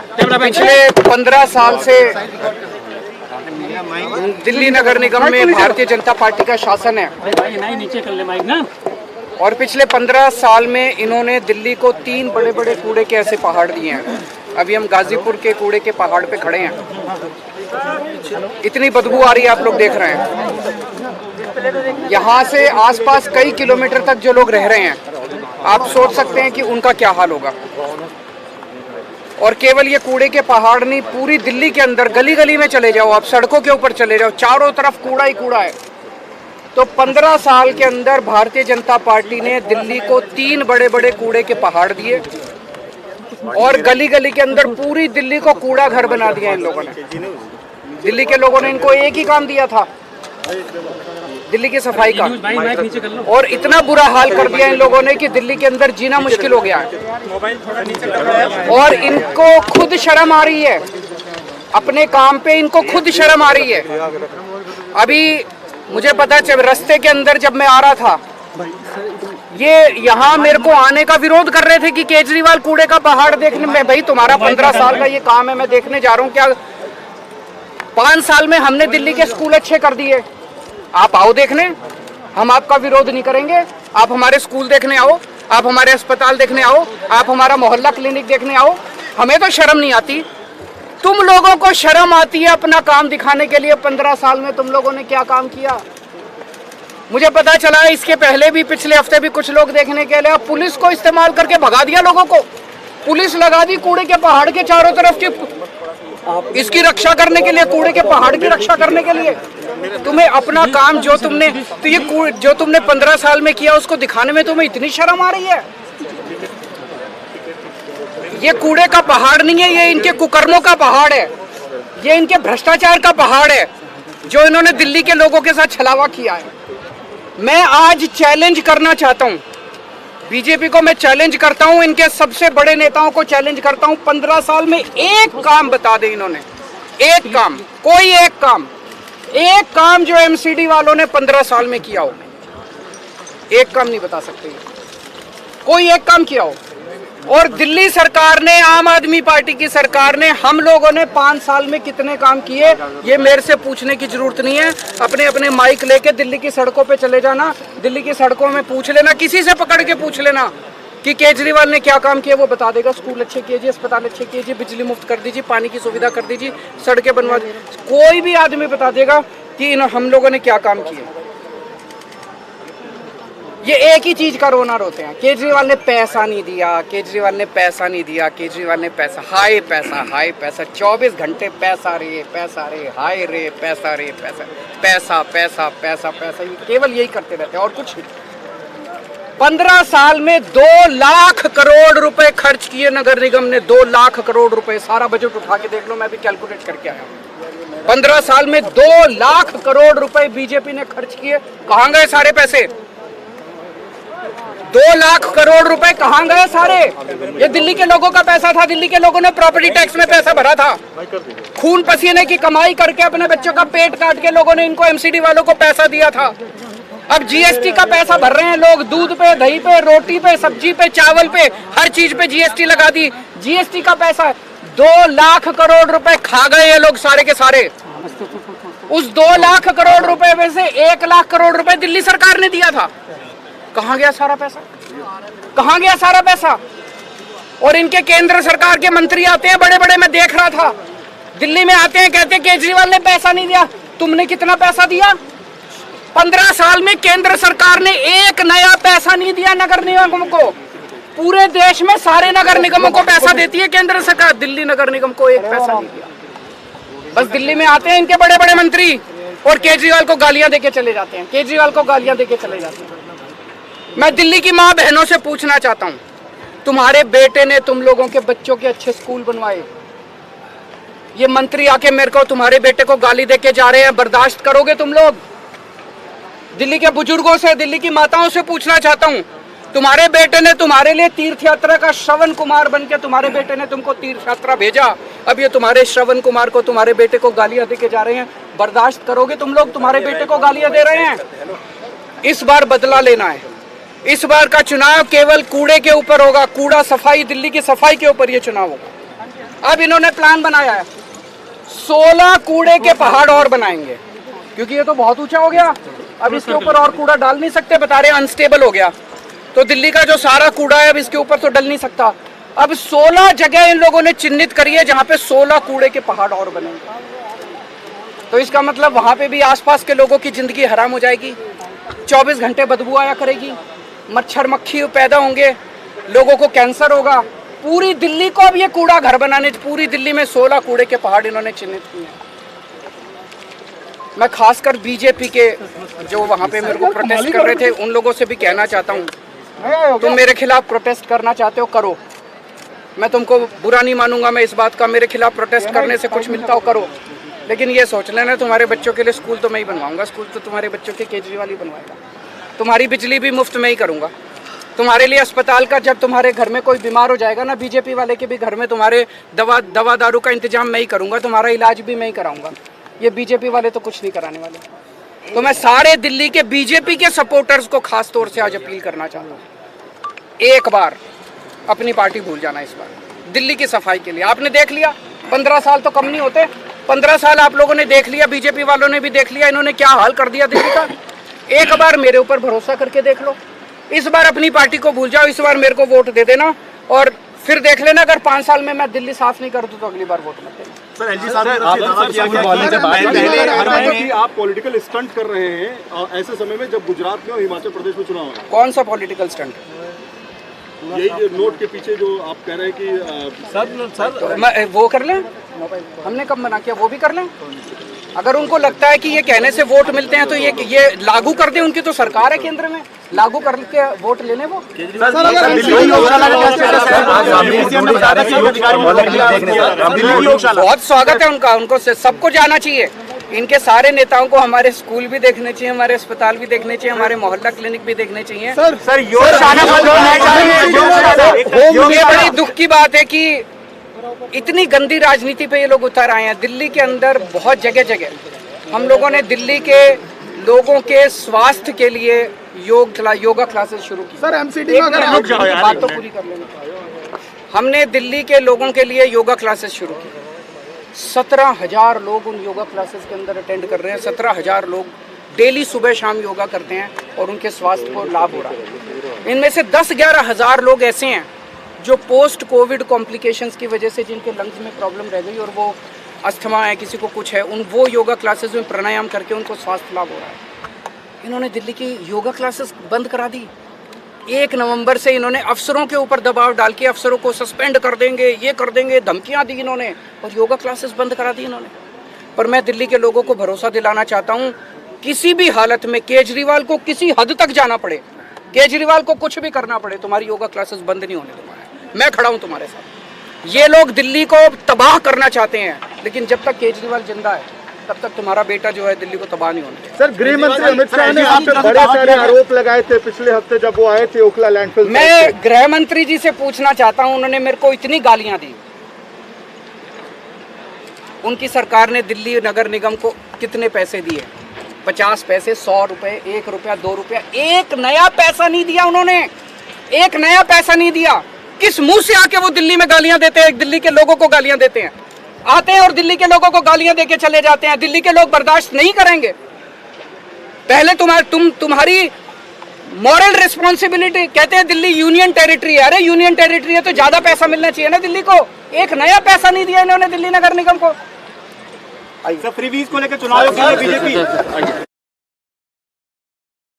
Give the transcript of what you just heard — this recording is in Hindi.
पिछले 15 साल से दिल्ली नगर निगम में भारतीय जनता पार्टी का शासन है और पिछले 15 साल में इन्होंने दिल्ली को 3 बड़े बड़े कूड़े के ऐसे पहाड़ दिए हैं। अभी हम गाजीपुर के कूड़े के पहाड़ पे खड़े हैं। इतनी बदबू आ रही है, आप लोग देख रहे हैं। यहाँ से आसपास कई किलोमीटर तक जो लोग रह रहे हैं, आप सोच सकते हैं कि उनका क्या हाल होगा। और केवल ये कूड़े के पहाड़ नहीं, पूरी दिल्ली के अंदर गली गली में चले जाओ, आप सड़कों के ऊपर चले जाओ, चारों तरफ कूड़ा ही कूड़ा है। तो 15 साल के अंदर भारतीय जनता पार्टी ने दिल्ली को 3 बड़े बड़े कूड़े के पहाड़ दिए और गली गली के अंदर पूरी दिल्ली को कूड़ा घर बना दिया इन लोगों ने। दिल्ली के लोगों ने इनको एक ही काम दिया था, दिल्ली की सफाई का, और इतना बुरा हाल कर दिया इन लोगों ने कि दिल्ली के अंदर जीना मुश्किल हो गया है। और इनको खुद शर्म आ रही है, अपने काम पे इनको खुद शर्म आ रही है। अभी मुझे पता चल, रास्ते के अंदर जब मैं आ रहा था, ये यहाँ मेरे को आने का विरोध कर रहे थे कि केजरीवाल कूड़े का पहाड़ देखने में। भाई तुम्हारा 15 साल का ये काम है, मैं देखने जा रहा हूँ। क्या 5 साल में हमने दिल्ली के स्कूल अच्छे कर दिए? आप आओ देखने, हम आपका विरोध नहीं करेंगे। आप हमारे स्कूल देखने आओ, आप हमारे अस्पताल देखने आओ, आप हमारा मोहल्ला क्लिनिक देखने आओ। हमें तो शर्म नहीं आती, तुम लोगों को शर्म आती है अपना काम दिखाने के लिए। 15 साल में तुम लोगों ने क्या काम किया? मुझे पता चला इसके पहले भी, पिछले हफ्ते भी कुछ लोग देखने के लिए पुलिस को इस्तेमाल करके भगा दिया लोगों को। पुलिस लगा दी कूड़े के पहाड़ के चारों तरफ की, इसकी रक्षा करने के लिए, कूड़े के पहाड़ की रक्षा करने के लिए। तुम्हें अपना काम जो तुमने, तो ये जो तुमने 15 साल में किया उसको दिखाने में तुम्हें इतनी शर्म आ रही है? ये कूड़े का पहाड़ नहीं है, ये इनके कुकर्मों का पहाड़ है, ये इनके भ्रष्टाचार का पहाड़ है जो इन्होंने दिल्ली के लोगों के साथ छलावा किया है। मैं आज चैलेंज करना चाहता हूं, बीजेपी को मैं चैलेंज करता हूं, इनके सबसे बड़े नेताओं को चैलेंज करता हूं। 15 साल में एक काम बता दे इन्होंने, एक काम, कोई एक काम जो एमसीडी वालों ने 15 साल में किया हो। एक काम नहीं बता सकते, कोई एक काम किया हो। और दिल्ली सरकार ने, आम आदमी पार्टी की सरकार ने, हम लोगों ने 5 साल में कितने काम किए, ये मेरे से पूछने की जरूरत नहीं है। अपने अपने माइक लेके दिल्ली की सड़कों पे चले जाना, दिल्ली की सड़कों में पूछ लेना, किसी से पकड़ के पूछ लेना कि केजरीवाल ने क्या काम किया, वो बता देगा। स्कूल अच्छे कीजिए, अस्पताल अच्छे कीजिए, बिजली मुफ्त कर दीजिए, पानी की सुविधा कर दीजिए, सड़कें बनवा दीजिए, कोई भी आदमी बता देगा कि हम लोगों ने क्या काम किए। ये एक ही चीज का रोना रोते हैं, केजरीवाल ने पैसा नहीं दिया, केजरीवाल ने पैसा नहीं दिया, केजरीवाल ने पैसा, हाय पैसा, हाय पैसा, 24 घंटे पैसा रे, हाय रे, पैसा रे, पैसा, पैसा पैसा पैसा पैसा, ये केवल यही करते रहते हैं और कुछ नहीं। 15 साल में 2 लाख करोड़ रुपए खर्च किए नगर निगम ने, 2 लाख करोड़ रुपए। सारा बजट उठा के देख लो, मैं भी कैलकुलेट करके आया हूँ। 15 साल में 2 लाख करोड़ रुपए बीजेपी ने खर्च किए। कहां गए सारे पैसे? 2 लाख करोड़ रुपए कहां गए सारे? ये दिल्ली के लोगों का पैसा था, दिल्ली के लोगों ने प्रॉपर्टी टैक्स में पैसा भरा था, खून पसीने की कमाई करके अपने बच्चों का पेट काट के लोगों ने इनको एमसीडी वालों को पैसा दिया था। अब जीएसटी का पैसा भर रहे हैं लोग, दूध पे, दही पे, रोटी पे, सब्जी पे, चावल पे, हर चीज पे जीएसटी लगा दी। जीएसटी का पैसा 2 लाख करोड़ रुपए खा गए ये लोग सारे के सारे। उस 2 लाख करोड़ रुपए में से 1 लाख करोड़ रुपए दिल्ली सरकार ने दिया था। कहां गया सारा पैसा? कहां गया सारा पैसा? और इनके केंद्र सरकार के मंत्री आते हैं बड़े बड़े, मैं देख रहा था, दिल्ली में आते हैं, कहते हैं केजरीवाल ने पैसा नहीं दिया। तुमने कितना पैसा दिया? 15 साल में केंद्र सरकार ने एक नया पैसा नहीं दिया नगर निगम को। पूरे देश में सारे नगर निगमों को पैसा देती है केंद्र सरकार, दिल्ली नगर निगम को एक पैसा नहीं दिया। बस दिल्ली में आते हैं इनके बड़े बड़े मंत्री और केजरीवाल को गालियां देके चले जाते हैं, केजरीवाल को गालियां देके चले जाते हैं। मैं दिल्ली की माँ बहनों से पूछना चाहता हूँ, तुम्हारे बेटे ने तुम लोगों के बच्चों के अच्छे स्कूल बनवाए, ये मंत्री आके मेरे को तुम्हारे बेटे को गाली देके जा रहे हैं, बर्दाश्त करोगे तुम लोग? दिल्ली के बुजुर्गों से, दिल्ली की माताओं से पूछना चाहता हूँ, तुम्हारे बेटे ने तुम्हारे लिए तीर्थ यात्रा का श्रवण कुमार बन के तुम्हारे बेटे ने तुमको तीर्थ यात्रा भेजा, अब ये तुम्हारे श्रवण कुमार को, तुम्हारे बेटे को गालियां देके जा रहे हैं, बर्दाश्त करोगे तुम लोग? तुम्हारे बेटे को गालियां दे रहे हैं। इस बार बदला लेना है, इस बार का चुनाव केवल कूड़े के ऊपर होगा, कूड़ा सफाई, दिल्ली की सफाई के ऊपर ये चुनाव होगा। अब इन्होंने प्लान बनाया है 16 कूड़े के पहाड़ और बनाएंगे, क्योंकि ये तो बहुत ऊंचा हो गया, अब इसके ऊपर और कूड़ा डाल नहीं सकते, बता रहे अनस्टेबल हो गया। तो दिल्ली का जो सारा कूड़ा है अब इसके ऊपर तो डल नहीं सकता। अब 16 जगह इन लोगों ने चिन्हित करी है जहां पे 16 कूड़े के पहाड़ और बनेंगे। तो इसका मतलब वहां पे भी आसपास के लोगों की जिंदगी हराम हो जाएगी, 24 घंटे बदबू आया करेगी, मच्छर मक्खी पैदा होंगे, लोगों को कैंसर होगा। पूरी दिल्ली को अब ये कूड़ा घर बनाने, पूरी दिल्ली में 16 कूड़े के पहाड़ इन्होंने चिन्हित किए हैं। मैं खासकर बीजेपी के जो वहां पे मेरे को प्रोटेस्ट कर रहे थे उन लोगों से भी कहना चाहता हूँ, तुम मेरे खिलाफ प्रोटेस्ट करना चाहते हो करो, मैं तुमको बुरा नहीं मानूंगा। मैं इस बात का, मेरे खिलाफ प्रोटेस्ट करने से कुछ मिलता हो करो, लेकिन ये सोच लेना तुम्हारे बच्चों के लिए स्कूल तो मैं ही बनवाऊंगा, स्कूल तो तुम्हारे बच्चों के केजरीवाल ही बनवाएगा, तुम्हारी बिजली भी मुफ्त में ही करूंगा, तुम्हारे लिए अस्पताल का, जब तुम्हारे घर में कोई बीमार हो जाएगा ना, बीजेपी वाले के भी घर में तुम्हारे दवा दारू का इंतजाम मैं ही करूंगा, तुम्हारा इलाज भी मैं ही कराऊंगा। ये बीजेपी वाले तो कुछ नहीं कराने वाले। तो मैं सारे दिल्ली के बीजेपी के सपोर्टर्स को खास तौर से आज अपील करना चाहता हूँ, एक बार अपनी पार्टी भूल जाना। इस बार दिल्ली की सफाई के लिए आपने देख लिया, 15 साल तो कम नहीं होते, 15 साल आप लोगों ने देख लिया, बीजेपी वालों ने भी देख लिया, इन्होंने क्या हाल कर दिया दिल्ली का। एक बार मेरे ऊपर भरोसा करके देख लो, इस बार अपनी पार्टी को भूल जाओ, इस बार मेरे को वोट दे देना और फिर देख लेना, अगर 5 साल में मैं दिल्ली साफ नहीं कर दूं तो अगली बार वोट मत देना। सर एलजी साहब आप पॉलिटिकल स्टंट कर रहे हैं ऐसे समय में जब गुजरात में और हिमाचल प्रदेश में चुनाव है। कौन सा पॉलिटिकल स्टंट? यही नोट के पीछे जो आप कह रहे हैं कि सर तो वो कर लें, हमने कब मना किया, वो भी कर लें। अगर उनको लगता है कि ये कहने से वोट मिलते हैं तो ये लागू कर दें, उनकी तो सरकार है केंद्र में, लागू करके वोट लेने वो। बहुत स्वागत है उनका, उनको सबको जाना चाहिए। इनके सारे नेताओं को हमारे स्कूल भी देखने चाहिए, हमारे अस्पताल भी देखने चाहिए, हमारे मोहल्ला क्लिनिक भी देखने चाहिए। सर ये बड़ी दुख की बात है कि इतनी गंदी राजनीति पे ये लोग उतर आए हैं। दिल्ली के अंदर बहुत जगह जगह हम लोगों ने दिल्ली के लोगों के स्वास्थ्य के लिए योगा क्लासेस शुरू की। सर एमसीडी में बात तो पूरी कर लेना। हमने दिल्ली के लोगों के लिए योगा क्लासेस शुरू की, 17,000 लोग उन योगा क्लासेस के अंदर अटेंड कर रहे हैं। 17,000 लोग डेली सुबह शाम योगा करते हैं और उनके स्वास्थ्य को लाभ हो रहा है। इनमें से 10-11 हज़ार लोग ऐसे हैं जो पोस्ट कोविड कॉम्प्लिकेशंस की वजह से जिनके लंग्स में प्रॉब्लम रह गई और वो अस्थमा है, किसी को कुछ है, वो योगा क्लासेस में प्राणायाम करके उनको स्वास्थ्य लाभ हो रहा है। इन्होंने दिल्ली की योगा क्लासेस बंद करा दी। 1 नवंबर से इन्होंने अफसरों के ऊपर दबाव डाल के अफसरों को सस्पेंड कर देंगे, ये कर देंगे, धमकियां दी इन्होंने और योगा क्लासेस बंद करा दी इन्होंने। पर मैं दिल्ली के लोगों को भरोसा दिलाना चाहता हूं, किसी भी हालत में केजरीवाल को किसी हद तक जाना पड़े, केजरीवाल को कुछ भी करना पड़े, तुम्हारी योगा क्लासेस बंद नहीं होने तुम्हारे। मैं खड़ा हूं तुम्हारे साथ। ये लोग दिल्ली को तबाह करना चाहते हैं, लेकिन जब तक केजरीवाल जिंदा है तब तक तुम्हारा बेटा जो है दिल्ली को तबाह नहीं होने देगा। सर गृह मंत्री अमित शाह ने आप पे बड़े सारे आरोप लगाए थे पिछले हफ्ते जब वो आए थे ओखला लैंडफिल। मैं गृह मंत्री जी से पूछना चाहता हूं, उन्होंने मेरे को इतनी गालियां दी। उनकी सरकार ने दिल्ली नगर निगम को कितने पैसे दिए? 50 पैसे, 100 रुपए, 1 रुपया, 2 रुपया, एक नया पैसा नहीं दिया उन्होंने, एक नया पैसा नहीं दिया। किस मुंह से आके वो दिल्ली में गालियां देते हैं, दिल्ली के लोगों को गालियां देते हैं, आते हैं और दिल्ली के लोगों को गालियां देके चले जाते हैं। दिल्ली के लोग बर्दाश्त नहीं करेंगे। पहले तुम्हारी मॉरल रिस्पॉन्सिबिलिटी, कहते हैं दिल्ली यूनियन टेरिटरी है। अरे यूनियन टेरिटरी है तो ज्यादा पैसा मिलना चाहिए ना दिल्ली को। एक नया पैसा नहीं दिया इन्होंने दिल्ली नगर निगम को। फ्रीबीज को लेकर चुनाव बीजेपी